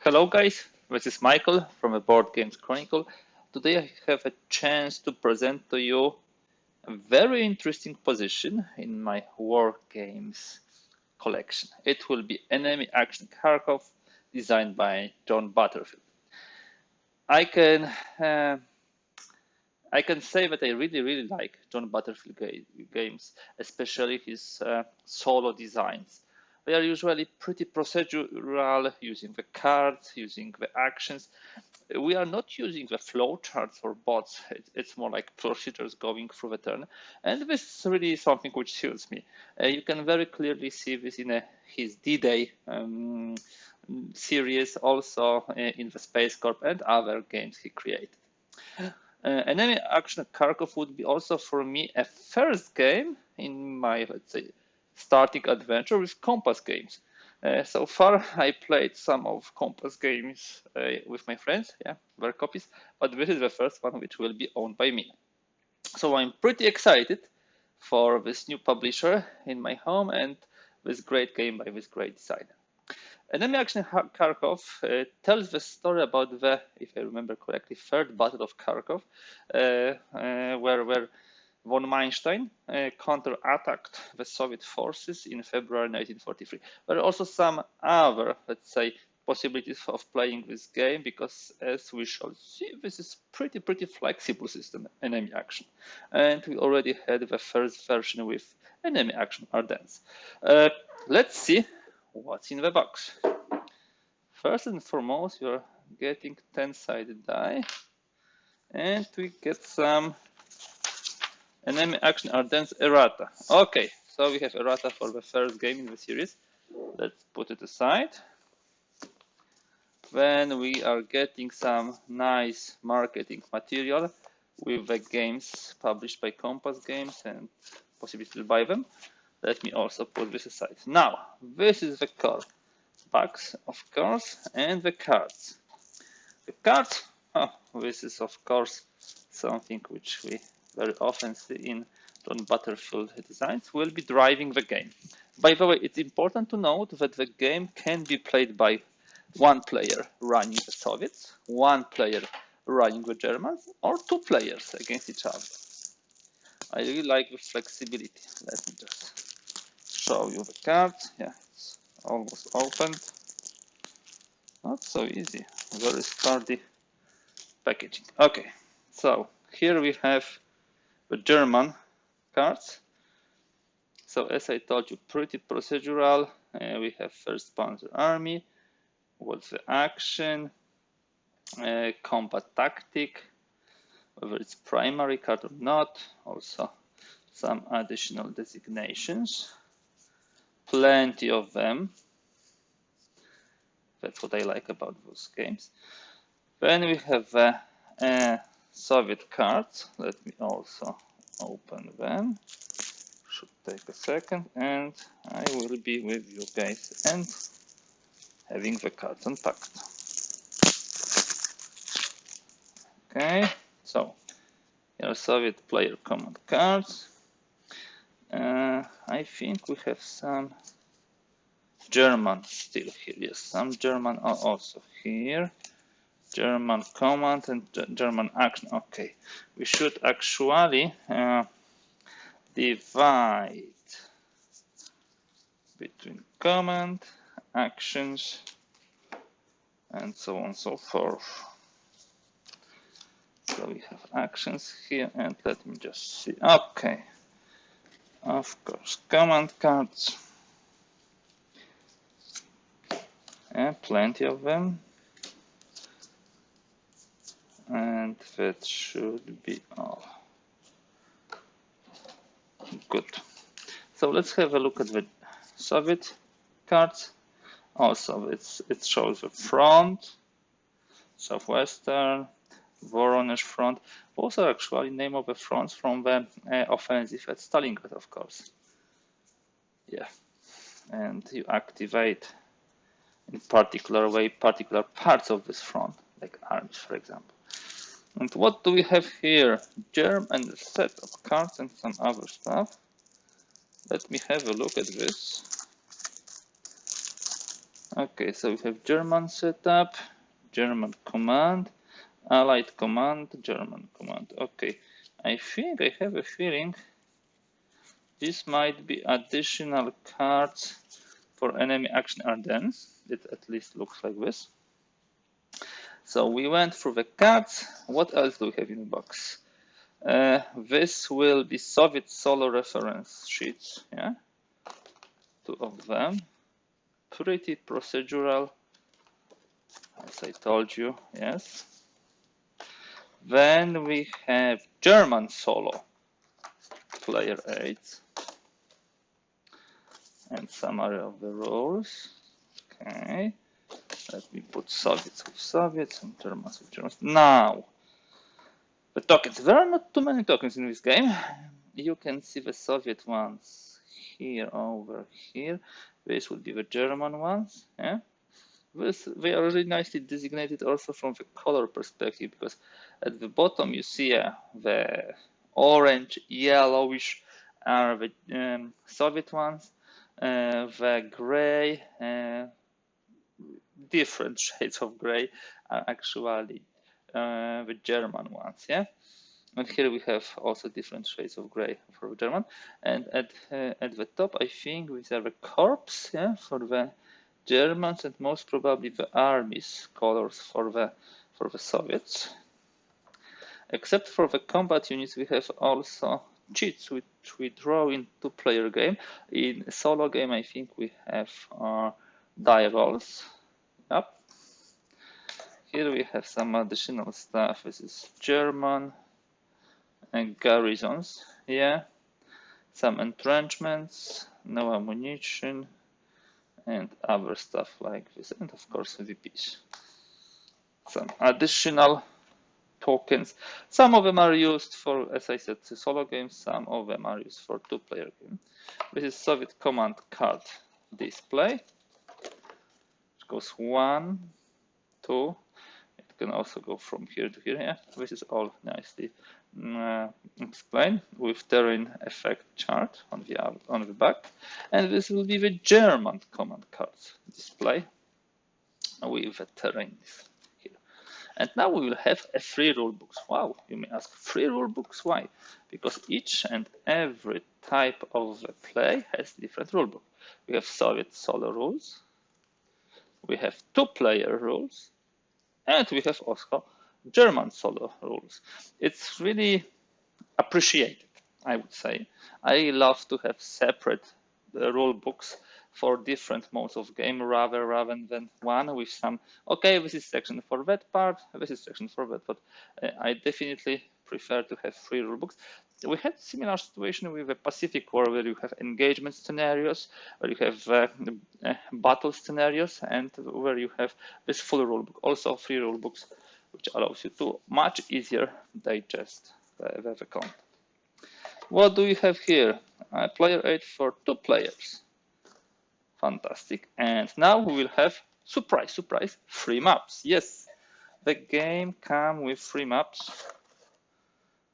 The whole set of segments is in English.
Hello guys, this is Michael from the Board Games Chronicle. Today I have a chance to present to you a very interesting position in my war games collection. It will be Enemy Action Kharkov, designed by John Butterfield. I can uh, I can say that I really like John Butterfield games, especially his solo designs. They are usually pretty procedural, using the cards, using the actions. We are not using the flowcharts or bots. It's more like procedures going through the turn. And this is really something which suits me. You can very clearly see this in his D-Day series, also in the Space Corp and other games he created. Enemy Action Kharkov would be also for me a first game in my, let's say, starting adventure with Compass games. So far, I played some of Compass games with my friends, yeah, their copies, but this is the first one which will be owned by me. So I'm pretty excited for this new publisher in my home and this great game by this great designer. Enemy Action Kharkov tells the story about the, if I remember correctly, third battle of Kharkov, where von Manstein counter-attacked the Soviet forces in February 1943. There are also some other, let's say, possibilities of playing this game because, as we shall see, this is pretty flexible system, enemy action, and we already had the first version with enemy action Ardennes. Let's see what's in the box. First and foremost, you're getting 10-sided die, and we get some Enemy Action Ardennes errata. Okay, so we have errata for the first game in the series. Let's put it aside. Then we are getting some nice marketing material with the games published by Compass Games and possibility to buy them. Let me also put this aside. Now, this is the core box, of course, and the cards. The cards, this is of course something which we very often see in John Butterfield designs, will be driving the game. By the way, it's important to note that the game can be played by one player running the Soviets, one player running the Germans, or two players against each other. I really like the flexibility. Let me just show you the cards. Yeah, it's almost opened. Not so easy, very sturdy packaging. Okay, so here we have the German cards. So as I told you, pretty procedural. We have First Panzer Army. What's the action? Combat tactic, whether it's primary card or not. Also some additional designations. Plenty of them. That's what I like about those games. Then we have Soviet cards. Let me also open them. Should take a second, and I will be with you guys and having the cards unpacked. Okay, so here are Soviet player command cards. I think we have some German still here. Yes, some German are also here. German command and German action. Okay, we should actually divide between command, actions, and so on and so forth. So we have actions here, and let me just see. Okay, of course, command cards, and plenty of them. And that should be all. Good. So let's have a look at the Soviet cards. Also, it shows the front, southwestern, Voronezh front. Those are actually name of the fronts from the offensive at Stalingrad, of course. Yeah, and you activate in particular way particular parts of this front, like arms, for example. And what do we have here? Germ and a set of cards and some other stuff. Let me have a look at this. Okay, so we have German setup, German command, Allied command, German command. Okay, I think I have a feeling this might be additional cards for enemy action Ardennes. It at least looks like this. So we went through the cards. What else do we have in the box? This will be Soviet solo reference sheets. Yeah, 2 of them. Pretty procedural, as I told you. Yes. Then we have German solo, player 8, and summary of the rules. Okay, let me put Soviets with Soviets and Germans with Germans. Now, the tokens. There are not too many tokens in this game. You can see the Soviet ones here, over here. This would be the German ones. Yeah. They are really nicely designated also from the color perspective, because at the bottom you see the orange, yellowish are the Soviet ones, the gray, different shades of gray are actually the German ones, yeah. And here we have also different shades of gray for German. And at the top, I think these are the corps, yeah, for the Germans, and most probably the army's colors for the Soviets. Except for the combat units, we have also cheats which we draw in 2-player game. In a solo game, I think we have die rolls. Yep. Here we have some additional stuff. This is German and garrisons. Yeah. Some entrenchments, no ammunition, and other stuff like this, and of course VPs. Some additional tokens. Some of them are used for, as I said, solo games. Some of them are used for 2-player game. This is Soviet command card display. It goes 1, 2. It can also go from here to here. Yeah, this is all nicely explained with terrain effect chart on the back, and this will be the German command cards display with the terrain here. And now we will have a 3 rule books. Wow, you may ask, 3 rule books? Why? Because each and every type of play has different rule book. We have Soviet solo rules, we have 2-player rules, and we have also German solo rules. It's really appreciated, I would say. I love to have separate rule books for different modes of game rather than one with some, okay, this is section for that part, this is section for that, but I definitely prefer to have 3 rule books. We had similar situation with the Pacific War, where you have engagement scenarios, where you have battle scenarios, and where you have this full rule book. Also 3 rule books, which allows you to much easier digest the content. What do we have here? Player 8 for 2 players. Fantastic. And now we will have, surprise, 3 maps. Yes, the game comes with 3 maps.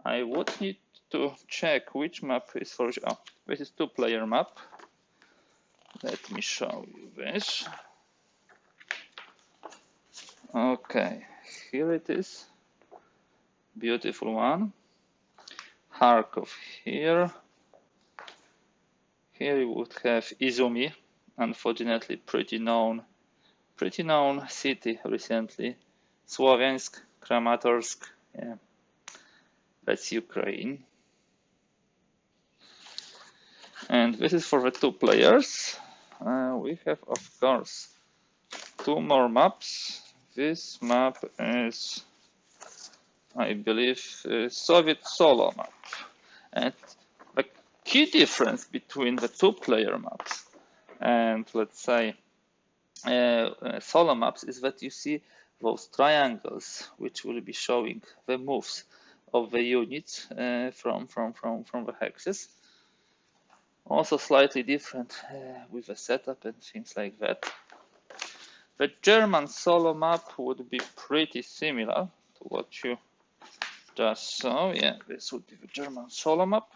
I would need to check which map is for. Oh, this is 2-player map. Let me show you this. Okay, here it is. Beautiful one. Kharkov here. Here you would have Izumi, unfortunately pretty known city recently. Sloviansk, Kramatorsk, yeah, that's Ukraine. And this is for the 2 players. We have, of course, 2 more maps. This map is, I believe, Soviet solo map. And the key difference between the 2-player maps and, let's say, solo maps is that you see those triangles, which will be showing the moves of the units from the hexes. Also slightly different with the setup and things like that. The German solo map would be pretty similar to what you just saw. Yeah, this would be the German solo map.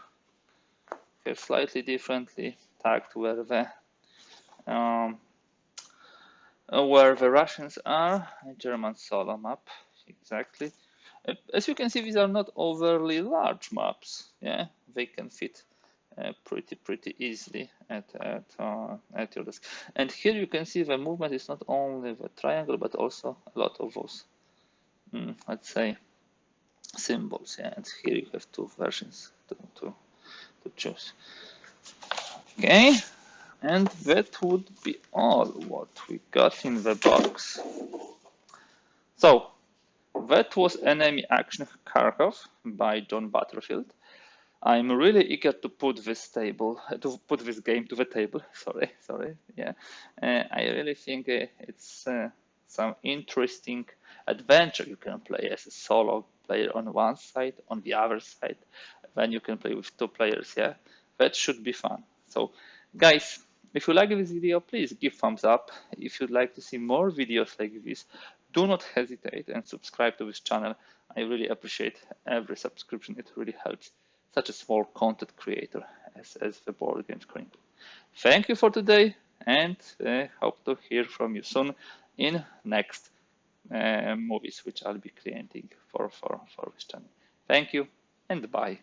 Have slightly differently tagged where the where the Russians are, a German solo map, exactly. As you can see, these are not overly large maps. Yeah, they can fit pretty easily at your desk. And here you can see the movement is not only the triangle, but also a lot of those, let's say, symbols. Yeah, and here you have two versions to choose. Okay, and that would be all what we got in the box. So that was Enemy Action Kharkov by John Butterfield. I'm really eager to put this game to the table. Sorry. Yeah, I really think it's some interesting adventure you can play as a solo player on one side, on the other side, then you can play with two players. Yeah, that should be fun. So, guys, if you like this video, please give thumbs up. If you'd like to see more videos like this, do not hesitate and subscribe to this channel. I really appreciate every subscription. It really helps such a small content creator as the Board Games Chronicle. Thank you for today, and hope to hear from you soon in next movies which I'll be creating for this channel. Thank you and bye.